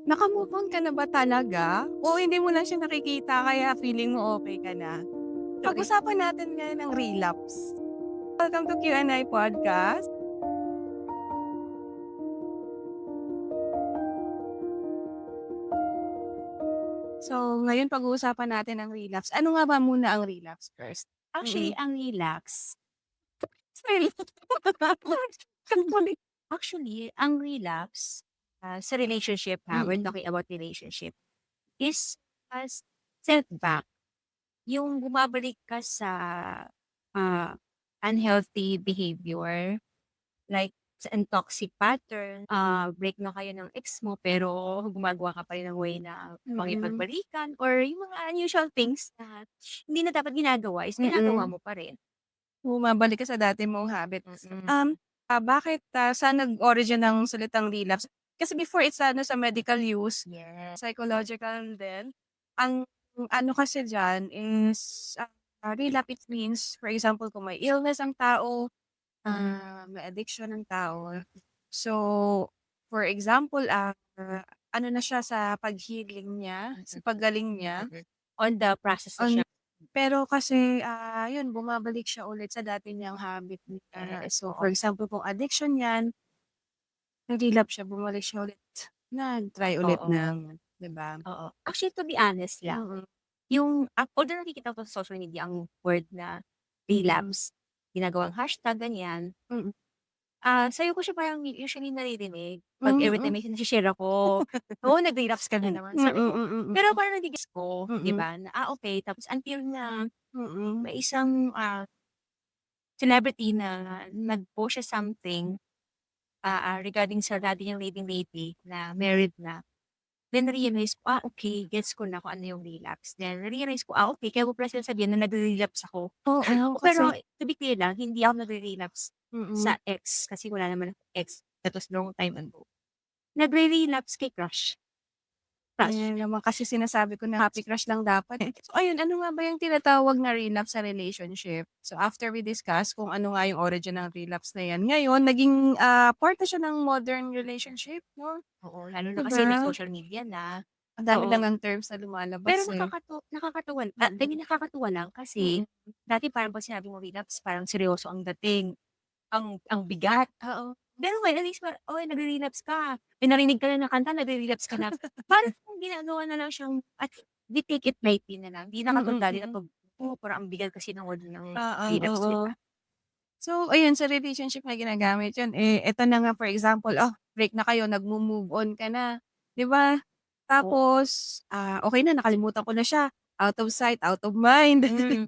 Naka-move on ka na ba talaga? O hindi mo lang siya nakikita kaya feeling mo okey ka na? Sorry. Pag-usapan natin ngayon ang relapse. Welcome to Q&A podcast. So, ngayon pag-uusapan natin ang relapse. Ano nga ba muna ang relapse first? Actually, Mm. ang relax Sorry. actually, ang relapse, sa relationship we're Mm. talking about relationship, is a setback. Yung bumabalik ka sa, ah, unhealthy behavior, like sa toxic pattern, break na kayo ng ex mo pero gumagawa ka pa rin ng way na Mm. makipagbalikan or yung mga unusual things na hindi na dapat ginagawa is ginagawa Mm. mo pa rin. Bumabalik ka sa dati mong habits. Mm. Bakit, saan nag-origin ng salitang relapse? Kasi before it's ano sa medical use, Yes. psychological din. Ang ano kasi diyan is, relapse it means for example kung may illness ang tao, may addiction ang tao. So, for example, ano na siya sa pag-healing niya, sa paggaling niya. Mm. On the process na On siya. pero kasi, yun bumabalik siya ulit sa dati niyang habit niya. Yes, So, for oo, example kung addiction 'yan, nag-relapse siya, bumalik siya ulit, nag-try ulit oo, ng 'di ba? oo. Actually, to be honest lang, Mm. yung although nakikita ko sa social media ang word na Mm. relapse, ginagawang hashtag, ganyan, Mm. sa'yo ko siya parang usually naririnig 'pag everytime Mm. may nashi-share ako, "Oo, nag-relapse ka na naman." Mm, Sabi ko, mm, pero parang nage-gets ko, 'di mm, ba, na, okey. Tapos until na mm, may isang, celebrity na nag-post siya something, regarding sa dati niyang leading lady na married na. Then na-realize ko, okey, gets ko na kung ano yung relapse. Then na-realize ko, okey, kaya ko pala sinasabihan na nagre-relapse ako. oo, kasi Pero to be clear lang, hindi ako nagre-relapse mm. sa ex kasi wala naman akong ex. That was long time ago. Nagre-relapse kay crush. Crush. Ayan naman kasi sinasabi ko na happy crush lang dapat, eh. So ayun, ano nga ba yung tinatawag na relapse sa relationship? So after we discuss kung ano nga yung origin ng relapse na yan, ngayon naging, part na siya ng modern relationship 'no, Oo, lalo na 'di kasi may ba? social media na. Ang dami na Oo. ngang terms na lumalabas, Pero eh. nakakatuwa, I Mm, mean nakakatuwa lang kasi mm. dati parang 'pag sinabi mong relapse parang seryoso ang dating, ang bigat. Oo. Pero ngayon at least nagre-relapse ka, may narinig ka na na kanta nagre-relapse ka na. Parang ginagawa na lang siyang at we take it lightly na lang, 'di na katulad Mm, dati na mm. 'pag, parang ang bigat kasi ng word ng Oo, relapse, 'di oo. ba? So ayun, sa relationship na ginagamit yun, eh, eto na nga for example, break na kayo, nagmo-move on ka na, 'di ba? Oo, Tapos, okey na nakalimutan ko na siya, out of sight, out of mind. mm.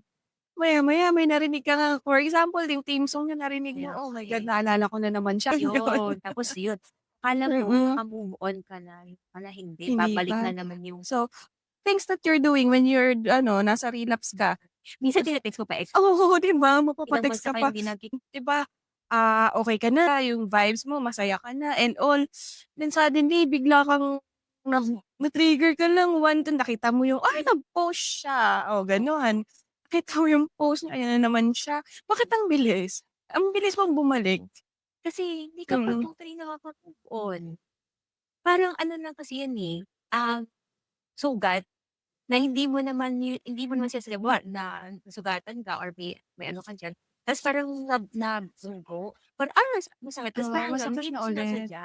Maya-maya may narinig ka ngang for example yung theme song niya narinig mo, Kaya oh nga, my God, eh. naalala ko na naman siya, gano'n. Yun, tapos yun, akala mo Mm, naka-move on ka na, pala hindi, hindi babalik pa. na naman yung So, things that you're doing when you're ano, nasa relapse ka. minsan tine-text mo pa ex mo, Oo, 'di ba, ilang magpapa-text months na ka pa, kayong 'di 'di ba, okey ka na, yung vibes mo masaya ka na and all, then suddenly bigla kang na-trigger ka lang one time nakita mo yung, ay nag-post siya, oh gano'n. Nakita mo yung post niya, ayan na naman siya, bakit ang bilis? Ang bilis mong bumalik. kasi hindi ka pa Mm, totally nakaka-move on. Parang ano lang kasi yan, eh, sugat na hindi mo naman sinasadya na nasugatan ka or may ano ka diyan, ta's parang nabunggo, parang, masakit ta's oo, parang gano'n, masakit hindi na mo ulit. sinasadya.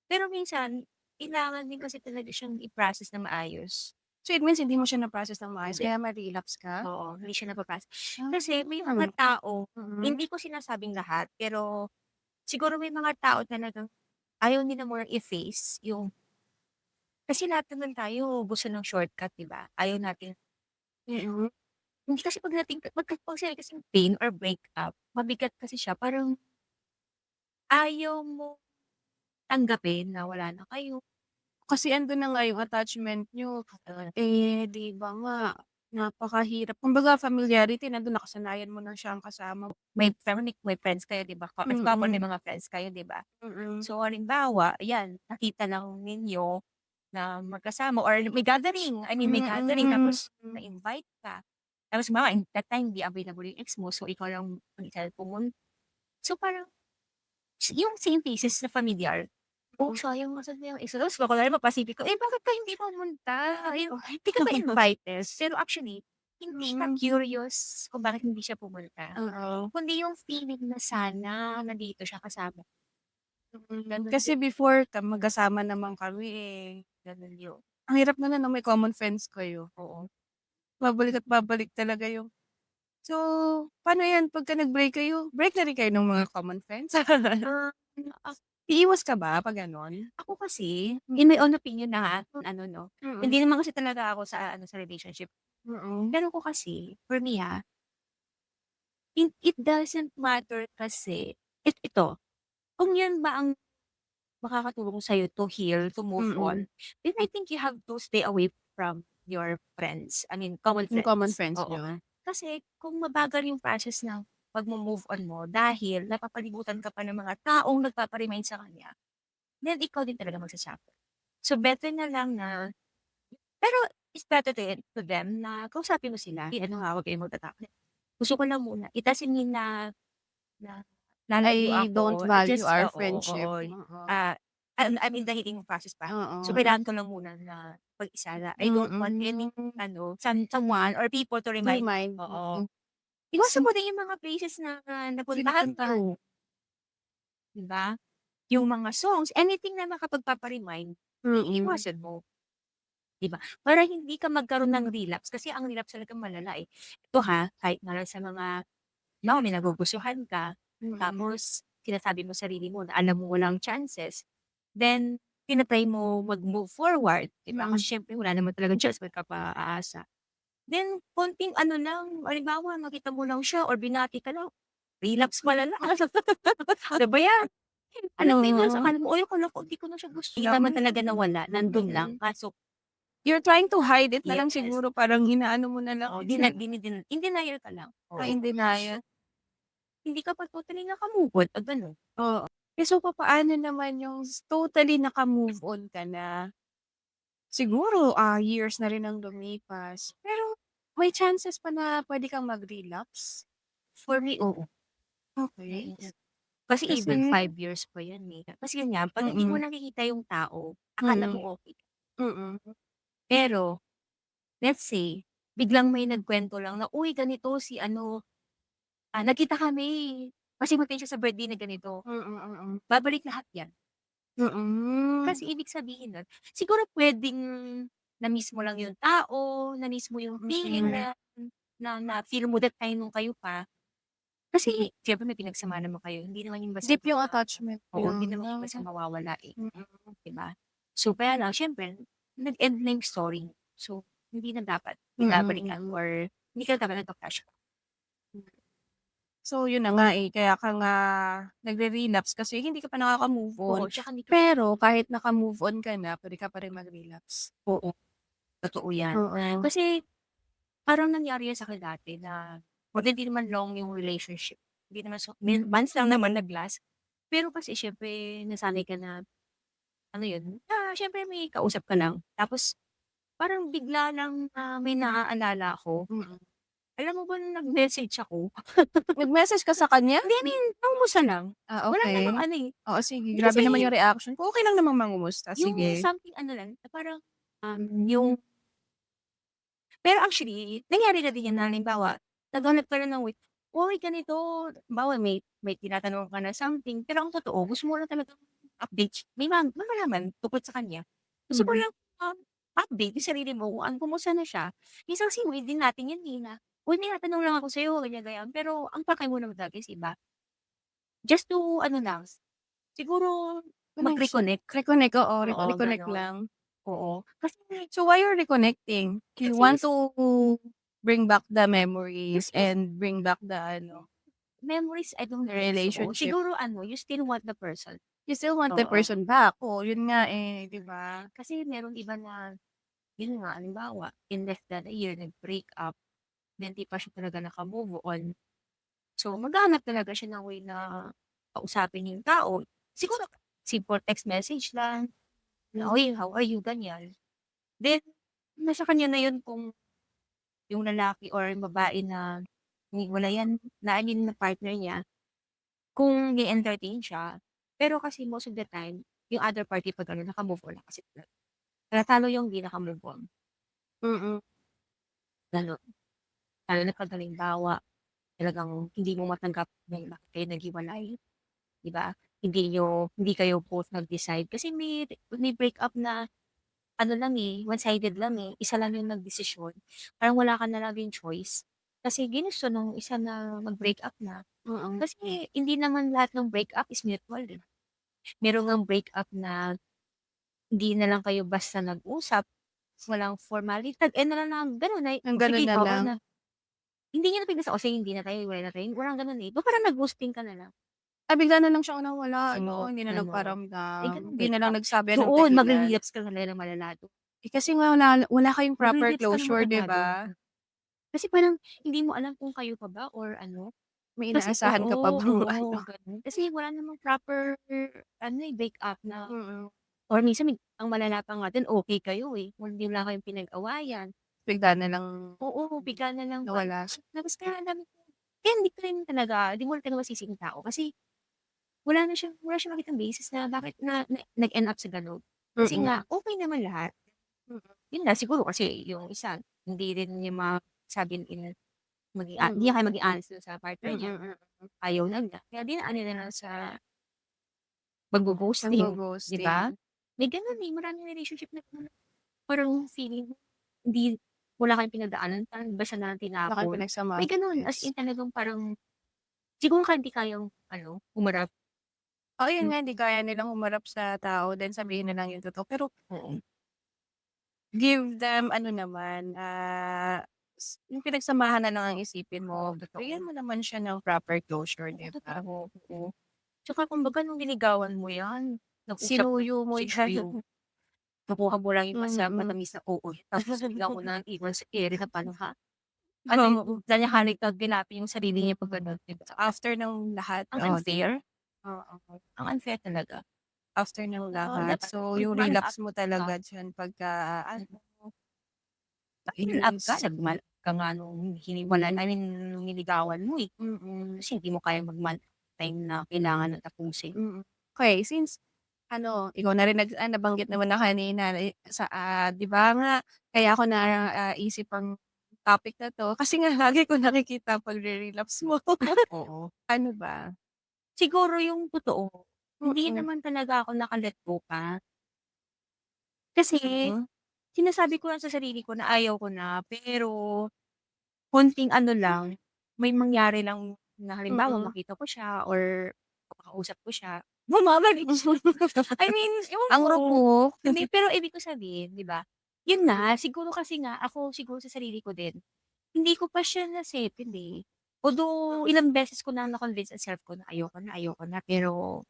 Pero minsan, kailangan din kasi talaga siyang i-process ng maayos. So it means hindi mo siya na-process ng maayos Hindi, kaya ma-relapse ka? oo, hindi siya napo-process. Ah, Kasi may mga tao, mm, hindi ko sinasabing lahat, pero siguro may mga tao talagang ayaw nila more i-face yung kasi lahat naman tayo gusto ng shortcut, 'di ba? Ayaw natin mm. hindi kasi 'pag sinabi kasing pain or breakup, mabigat kasi siya parang ayaw mo tanggapin na wala na kayo, Kasi andun na nga yung attachment niyo. gano'n. Eh, 'di ba nga, napakahirap kumbaga familiarity nandun nakasanayan mo na siyang kasama mo. May friends kayo, 'di ba? As couple may Mm, mga friends kayo, 'di ba? mm, So halimbawa, ayan, nakita lang ninyo na magkasama or may gathering, I mean may gathering mm, tapos hmm. na-invite ka. Tapos halimbawa that time di available yung ex mo, so ikaw lang mag-isa pumunta. So parang yung same faces na familiar. oh, sayang nasan na yung isa tapos kunwari mapa-CP ko, "Eh, bakit ka hindi pumunta? Eh, hindi ka ba invited?" Pero actually, hindi siya Mm. curious kung bakit hindi siya pumunta, Oo. kundi yung feeling na sana nandito siya kasama. Gano'n Kasi din, before magkasama naman kami, eh. gano'n yun, Ang hirap na na may common friends kayo. oo. Babalik at babalik talaga yung so, paano 'yan pagka nag-break kayo, break na rin kayo ng mga common friends? Ah, ak Iiwas ka ba 'pag gano'n? ako kasi, Hmm, in my own opinion na ano 'no, mm, hindi naman kasi talaga ako sa ano, sa relationship. mm, Pero ko kasi, for me it doesn't matter kasi ito, kung 'yan ba ang makakatulong sa'yo to heal, to move mm. on, then I think you have to stay away from your friends, I mean common Yung common friends, friends oo. niyo? Kasi kung mabagal yung process ng pagmo-move on mo dahil napapalibutan ka pa ng mga taong nagpapa-remind sa kanya, then ikaw din talaga magsa-suffer. So better na lang na pero it's better to them na kausapin mo sila, "Ano ha, huwag kayong magtataka. Gusto ko lang muna, it doesn't mean na na lalayo I don't ako, I value just our oo, friendship, oo, oo. ah, I'm in the healing process pa. So, Oo, kailangan ko lang muna na mag-isa na I don't want any mm. ano, someone or people to To remind me, remind oo. you. Iwasan So, mo din yung mga places na napuntahan pinupuntahan niyo, 'di ba? Yung mga songs, anything na makapagpapa-remind, mm, iiwasan mo, 'di ba? Para hindi ka magkaroon ng relapse kasi ang relapse talaga malala, eh. Ito kahit nga lang sa mga halimbawa may nagugustuhan ka, mm, tapos sinasabi mo sarili mo na alam mo walang chances, then tina-try mo mag-move forward, 'di ba? mm. Kasi siyempre wala naman talagang chance, ba't ka pa aasa. Then konting ano lang, halimbawa nakita mo lang siya or binati ka lang, relapse malala. Ano ba 'yan? Alam mo yun, nasa Oo, akala mo, "Uy, akala ko di ko na siya gusto." Hindi naman naman, talaga nawala, nandun lang mm. kaso You're trying to hide it na lang yes, siguro parang inaano mo na lang oo, minsan, in denial ka lang, oo. in denial. Hindi ka pa totally naka-move on 'pag gano'n. Oo. Eh, so papaano naman yung totally naka-move on ka na? Siguro, years na rin ang lumipas, pero may chances pa na puwede kang mag-relapse? For me, oo. Okey. Mm. Kasi even Kasi 5 years pa yan, eh. Kasi yun nga, 'pag hindi mo mm, nakikita yung tao, akala mm, mo okey. mm, Pero, let's say, biglang may nagkuwento lang na, "Uy, ganito si ano, nagkita kami, pasimutin siya sa birthday na ganito." mm, mm, Babalik lahat yan. mm, Kasi ibig sabihin nun, siguro puwedeng na-miss mo lang yung tao, na-miss mo yung feeling mm. na-feel mo that time nung kayo pa. Kasi siyempre may pinagsamahan naman kayo, hindi naman yun Deep basta-basta yung attachment oo, niyo hindi naman yun 'no? basta mawawala, eh. Mm, 'Di ba? So, kaya lang siyempre nag-end na yung story. So, hindi na dapat mm, binabalikan mm. or hindi ka dapat nagka-crush. So yun na nga, eh, kaya ka nga nagre-relapse kasi hindi ka pa nakaka-move on. Oo, tsaka hindi ka Pero kahit naka-move on ka na, puwede ka pa rin mag-relapse. oo, totoo yan. Oo, Kasi parang nangyari yan sa'kin dati na although hindi naman long yung relationship, hindi naman months lang naman nag-last. Pero kasi siyempre nasanay ka na ano yun, siyempre may kausap ka lang tapos parang bigla lang may naaalala ako. mm. Alam mo ba nung nag-message ako Nag-message ka sa kanya? hindi, I mean, nangumusta lang. Wala namang Okey. ano, eh, Oo, sige kasi grabe naman yung reaction ko, okey lang namang mangumusta, yung sige. something ano lang, na parang, yung pero actually nangyari na din yan na halimbawa, naghanap ka na ng way, "Uy ganito," halimbawa may tinatanong ka na something, pero ang totoo gusto mo lang talagang update, may malaman tungkol sa kanya. Gusto mo Mm. lang, update yung sarili mo kung kumusta na siya. Minsan kasi way din natin yan, eh, na, "Uy may tatanong lang ako sa'yo," ganyan-ganyan, pero ang pakay mo naman talaga is iba. Just to ano lang, siguro Connection. mag-reconnect, Reconnect, oo, oo, reconnect gano'n. lang. Oo, kasi So why you're reconnecting? You kasi want to bring back the memories kasi and bring back the ano, memories, I don't the think so. relationship. Siguro ano, you still want the person. You still want the Oo. person back. Oh, yun nga, eh, 'di ba? Kasi merong iba na, yun nga, halimbawa, in less than a year, nag-break up, then di pa siya talaga naka-move on. So, maghahanap talaga siya ng way na kausapin yung tao. Siguro, simple text message lang, na, "Uy, how are you?" Ganyan. Then, nasa kanya na yun kung yung lalaki or yung babae na hiniwalayan na I mean na partner niya, kung i-entertain siya. Pero kasi most of the time yung other party 'pag ano naka-move on na kasi talaga. Natalo yung hindi naka-move on, Mm. gano'n. Lalo na 'pag halimbawa talagang hindi mo matanggap na bakit kayo naghiwalay, 'di ba? Hindi kayo both nag-decide kasi may breakup na ano lang, eh, one-sided lang, eh, isa lang yung nagdesisyon. Parang wala ka na lang din choice. Kasi ginusto nung isa na mag-breakup na. Mm. Kasi hindi naman lahat ng breakup is mutual, eh. Meron ngang breakup na hindi na lang kayo basta nag-usap, walang formality, tag-end na lang ng gano'n na, Ng "O gano'n sige, na oo lang. na." Hindi niya na pinag "O sige, hindi na tayo, hiwalay na tayo." Walang gano'n, eh. Yung parang nag-ghosting ka na lang. Bigla na lang siyang nawala 'no, Gano'n, hindi na gano'n. May nagparamdam, gano'ng hindi na lang breakup. nagsabi ng Doon dahilan. magre-relapse ka na ng malala do'n. Kasi nga wala kayong proper Magre-relapse ka ng closure, 'di malala do'n. ba? Kasi parang hindi mo alam kung kayo pa ba or ano. May Kasi inaasahan ka pa oo, bang oo, ano. gano'n. Kasi wala namang proper ano, eh, breakup na Mm. or minsan ang malala pa nga do'n okey kayo, eh, or hindi wala kayong pinag-awayan. Bigla na lang Oo, bigla na lang parang nawala. tapos kaya ang dami ko kaya hindi mo rin talaga masisi yung tao kasi wala siyang makitang basis na bakit na nag-end up sa gano'n. Kasi Mm. nga okey naman lahat. Mm. Yun nga siguro kasi yung isa hindi rin niya masabi na hindi Mm. niya kayo maging honest dun sa partner niya. Mm. Ayaw na niya, kaya dinaan niya na lang sa paggo-ghosting, 'di Nanggo-ghosting. ba? May gano'n, eh, maraming relationship na gano'n. Parang feeling mo hindi wala kayong pinagdaanan, parang basta na lang Wala kayong tinapon. May pinagsamahan, gano'n, as yes. in talagang parang siguro ka hindi kayang ano, humarap. Oo, yun Hmm, nga, hindi kaya nilang humarap sa tao then sabihin na lang yung totoo. Pero oo, give them ano naman, yung pinagsamahan na lang ang isipin oo, mo. Bigyan totoo. mo naman siya ng proper closure, Oo, 'di ba? totoo, oo. Tsaka kumbaga nung niligawan mo 'yan, nag-usap kayo, Sinuyo mo yan. sinuyo mo, nakuha mo lang yung Mm. matamis na oo, tapos bigla mo na iwan sa ere na paano ano yun, Oo. tanyahalik na ginapin yung sarili niya 'pag gano'n, 'di ba? After ng lahat, Ang oh, 'di ba? unfair, oo, ang unfair talaga. After ng lahat. Dapat So, kung yung ma-ano up relapse mo ka, talaga diyan pagka mm, ano ma-ano up ka, is ka nga nung hiniwalay I mean nung niligawan mo, eh. mm. Kasi hindi mo kayang time na kailangan na tapusin. Mm. Okey, since ano, ikaw na rin nabanggit naman na kanina eh, 'di ba nga kaya ako isip ang topic na 'to kasi nga lagi ko nakikita pagre-relapse mo. Oo. Ano ba? Siguro yung totoo, hindi Mm. naman talaga ako naka-let go pa. Kasi Mm. sinasabi ko lang sa sarili ko na ayaw ko na, pero konting ano lang, may mangyari lang na halimbawa Mm. makita ko siya or makausap ko siya, bumabalik siya. I mean, ewan Ang ko, rupok. hindi pero ibig ko sabihin, 'di ba, yun nga siguro kasi nga ako siguro sa sarili ko din, hindi ko pa siya na-settle, eh. Although ilang beses ko na na-convince ang self ko na ayoko na, pero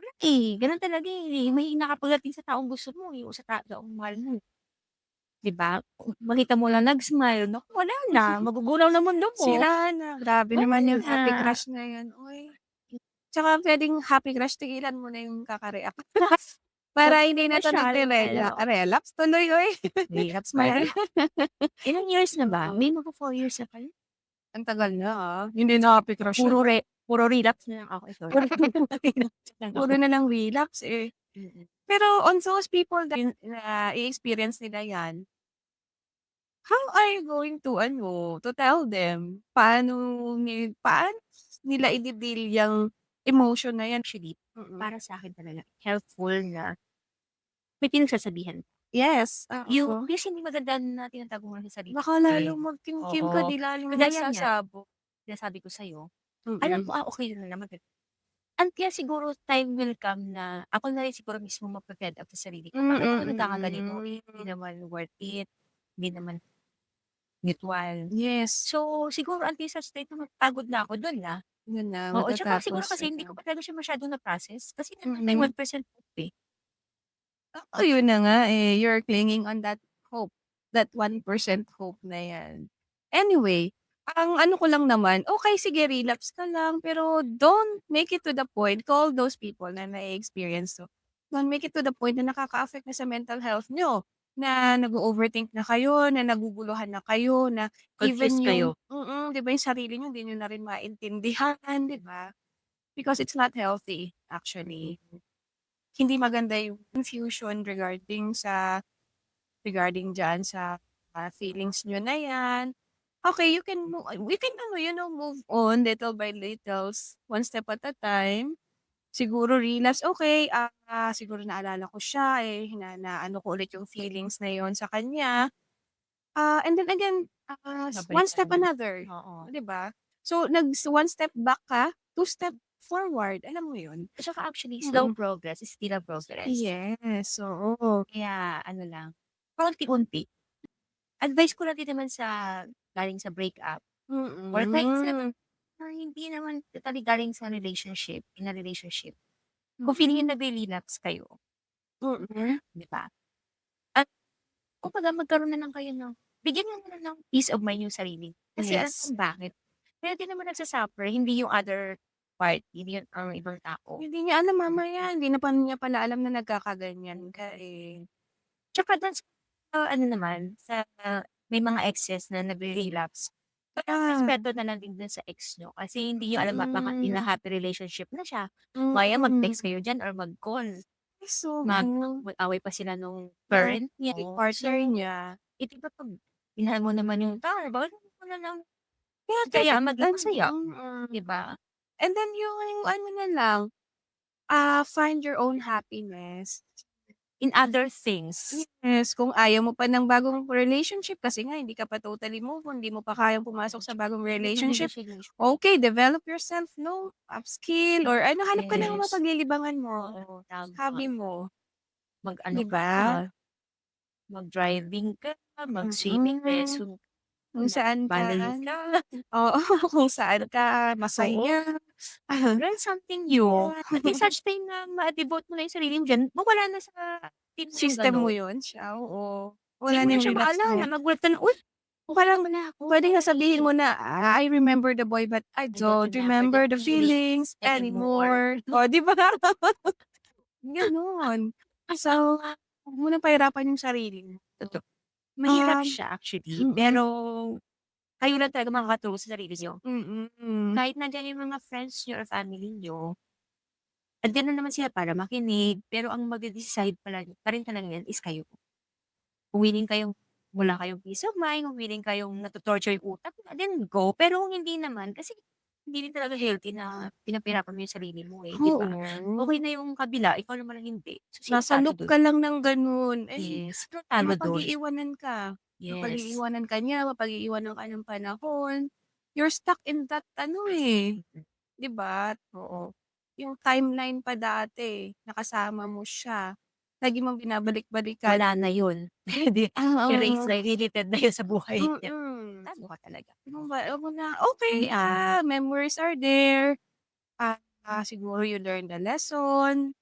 wala, eh, gano'n talaga, eh, mahina ka pagdating sa taong gusto mo, eh, o sa taong mahal mo, 'di ba? Kung makita mo lang nag-smile, naku wala na, magugulaw na mundo mo, Sira na, grabe wala naman yung na. happy crush na yun, uy. Tsaka puwedeng happy crush tigilan mo na yung kaka-react. Para hindi na to Masyado pero relapse tuloy, uy. mahirap Smile. talaga. Ilang years na ba? Oo, May mga 4 years na pala. ang tagal na, hindi na happy crush yun, ah. Puro relapse na lang ako, eh, sorry. Relapse lang Puro ako. na lang relapse, eh. Mm. Pero on those people that na i-experience nila 'yan, how are you going to ano, to tell them? Paano nila ide-deal yang emotion na 'yan? Actually, Mm. para sa'kin talaga helpful na may pinagsasabihan. Yes, Yung oo. kasi hindi maganda na tinatago mo lang sa sarili Baka mo, eh. lalong magkimkim ka, Oo, 'di lalong kagaya niyan, magsasabog. sinasabi ko sa'yo, alam Mm. ko, okey na naman kaya siguro time will come na ako na rin siguro mismo magfe-fed up sa sarili ko, Mm, bakit ako nagkakaganito, hindi mm. naman worth it, hindi naman mutual. Yes, So, siguro until such time na mapagod na ako dun, yun na oo, tsaka siguro matatapos kasi hindi ano. ko pa talaga siya masyadong na-process kasi nandun pa yung Mm. 1% hope, eh. Oo, yun na nga, eh, you're clinging on that hope, that 1% hope na yan. Anyway, ang ano ko lang naman, okey sige relapse ka lang pero don't make it to the point, call those people na na-e-experience 'to. Don't make it to the point na nakaka-affect na sa mental health niyo, na nag-o-overthink na kayo, na naguguluhan na kayo, na even Confused yung kayo. 'di ba yung sarili niyo hindi niyo na rin maintindihan, 'di ba? Because it's not healthy actually. hindi maganda yung confusion regarding diyan sa, feelings niyo na 'yan. Okay, you can move on little by littles, one step at a time. Siguro relapse, okay, siguro naalala ko siya, naano ko ulit yung feelings na yon sa kanya. And then again, one Babalik ka step naman. another, Oo. 'di ba? So, one step back ka, two step forward, alam mo 'yun? At saka actually slow Mm. progress is still a progress. Yes, oo. Kaya ano lang, paunti-unti. Advice ko lang din naman sa galing sa breakup or kahit sa Mm. hindi naman totally galing sa relationship, in a relationship. Kung feeling niyo Mm. nagre-relapse kayo, Mm. 'di ba? At kumbaga magkaroon na lang kayo ng bigyan niyo na lang ng peace of mind yung sarili. Kasi alam mo Yes. kung bakit? Kaya din naman nagsa-suffer hindi yung other party, hindi yung ang ibang tao. Hindi niya alam mamaya, hindi na pa niya pala alam na nagkakaganyan ka, eh. Tsaka dun sa ano naman, sa may mga exes na nagre-relapse, parang Ah, respeto na lang din dun sa ex niyo kasi hindi niyo alam baka in a mm. happy relationship na siya. Mamaya Mm. mag-text kayo diyan or mag-call, Yes, mag oo. mag-away pa sila nung Oo, parent niya. yung partner So, niya. eh, 'di ba 'pag minahal mo naman yung tao, bakit mo na lang Kaya hayaan dapat maging masaya, 'di mm. ba? And then yung ano na lang, find your own happiness. In other things, Yes, kung ayaw mo pa ng bagong relationship kasi nga hindi ka pa totally move on, hindi mo pa kayang pumasok sa bagong relationship, okay, develop yourself 'no, upskill or ano, hanap ka ng yes. mapaglilibangan mo, Oo, tama. hobby mo, Mag-ano 'di ka, ba? mag-driving ka, mag-swimming Mm, lesson, kung saan ka mag-ballet ano ka. oo, kung saan ka Oo, masaya. learn something new. Yeah. At in such time na ma-devote mo na yung sarili mo diyan, mawala na sa isip mo yung System mo gano'n. yun siya, oo. Hindi Wala mo na na yung siya relapse maalala, na magulat ka na, "Uy, okey parang pala ako, puwedeng sabihin okey. mo na, "I remember the boy but I I don't don't remember the remember the feelings feelings anymore." anymore." Oh, 'di ba? Gano'n. So, huwag mo ng pahirapan yung sarili mo. Totoo. Mahirap Um, siya actually, mm, pero kayo lang talaga makakatulong sa sarili niyo. mm. Kahit nandiyan yung mga friends niyo or family niyo, andiyan lang naman sila para makinig, pero ang magde-decide pa rin talaga niyan is kayo. Kung willing kayong wala kayong peace of mind, kung willing kayong nato-torture yung utak, then go. Pero kung hindi naman, kasi hindi rin talaga healthy na pinapahirapan mo yung sarili mo, eh, 'di ba? Oo. Okey na yung kabila, ikaw naman ang hindi. So, sino Nasa talo loop dun? ka lang ng gano'n, eh, Yes, sinong talo dun? mapag-iiwanan ka. Yes. Mapag-iiwanan ka niya, mapag-iiwanan ka ng panahon. You're stuck in that ano, eh, Mm, 'di ba? oo. Yung timeline pa dati, nakasama mo siya, lagi mong binabalik-balikan. Wala na yun. Hindi, erase Oo, na, deleted na yun sa buhay niya. mm. Talo ka talaga. Wag mo na okey, memories are there, siguro you learn the lesson,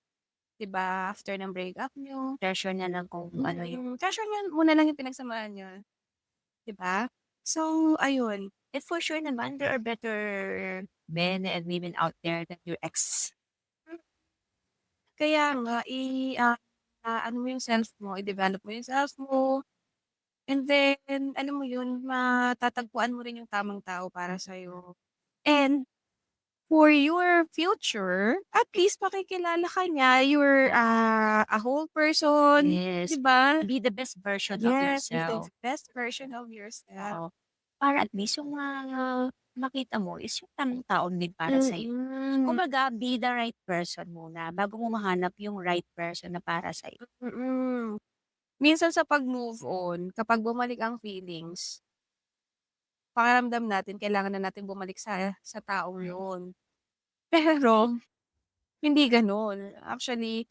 'di ba, after ng breakup niyo. Treasure niya lang kung ano yung Treasure niyo muna lang yung pinagsamahan niyo, 'di ba? So, ayun. and for sure naman there are better men and women out there than your ex. Kaya nga ano mo yung self mo, i-develop mo yung self mo, and then alam mo yun, matatagpuan mo rin yung tamang tao para sa'yo. And for your future, at least makikilala ka niya, you're, a whole person, 'di Yes, ba? be the best version of Yes, be the yourself. best version of yourself. Oo, para at least yung, makita mo is yung tamang tao din para sa'yo. Mm, Kumbaga be the right person muna bago mo mahanap yung right person na para sa'yo. mm. Minsan sa pag-move on, kapag bumalik ang feelings, pakiramdam natin kailangan na natin bumalik sa taong yun. Pero hindi gano'n. Actually,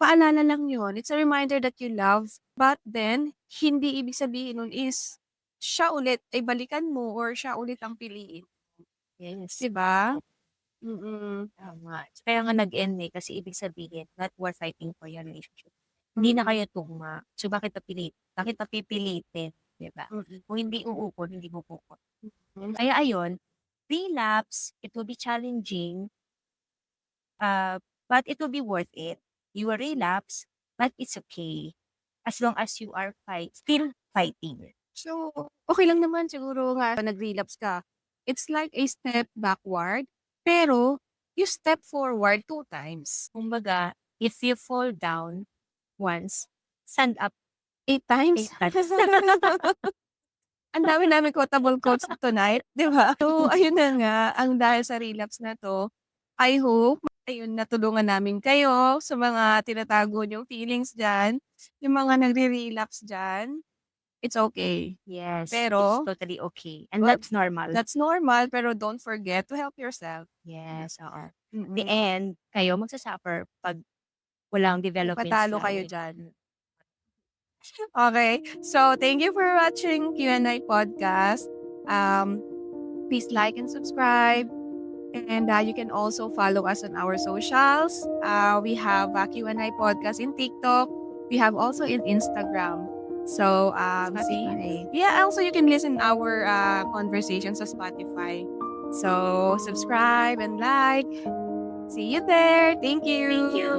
paalala lang yun. It's a reminder that you love, but then hindi ibig sabihin nun is siya ulit ay balikan mo or siya ulit ang piliin, Yes, 'di ba? Mm. tama. Kaya nga nag-end, eh, kasi ibig sabihin not worth fighting for your relationship. Hindi na Mm, kayo tugma, so bakit pa pipilitin, 'di ba? mm, Kung hindi uukol, hindi bubukol. mm. Kaya ayun, relapse, it will be challenging, but it will be worth it. You will relapse, but it's okay, as long as you are still fighting. So, okey lang naman siguro nga nag-relapse ka. It's like a step backward, pero you step forward 2 times. Kumbaga, if you fall down once, stand up 8 times. 8 times. Ang dami naming quotable quotes tonight, 'di ba? So, ayun na nga, ang dahil sa relapse na 'to, I hope ayun natulungan namin kayo sa mga tinatago niyong feelings diyan, yung mga nagre-relapse diyan, it's okay. Yes, it's Pero, totally okay, and well, that's normal. that's normal pero don't forget to help yourself. Yes, oo. The Mm. end, kayo magsa-suffer 'pag walang May development patalo kayo slide. diyan. Okay, so thank you for watching Q&A podcast. Um, please like and subscribe. And you can also follow us on our socials. We have Q&A podcast in TikTok. We have also in Instagram. So, see, Spotify. yeah, also you can listen our conversations on Spotify. So, subscribe and like. See you there. Thank you. Thank you.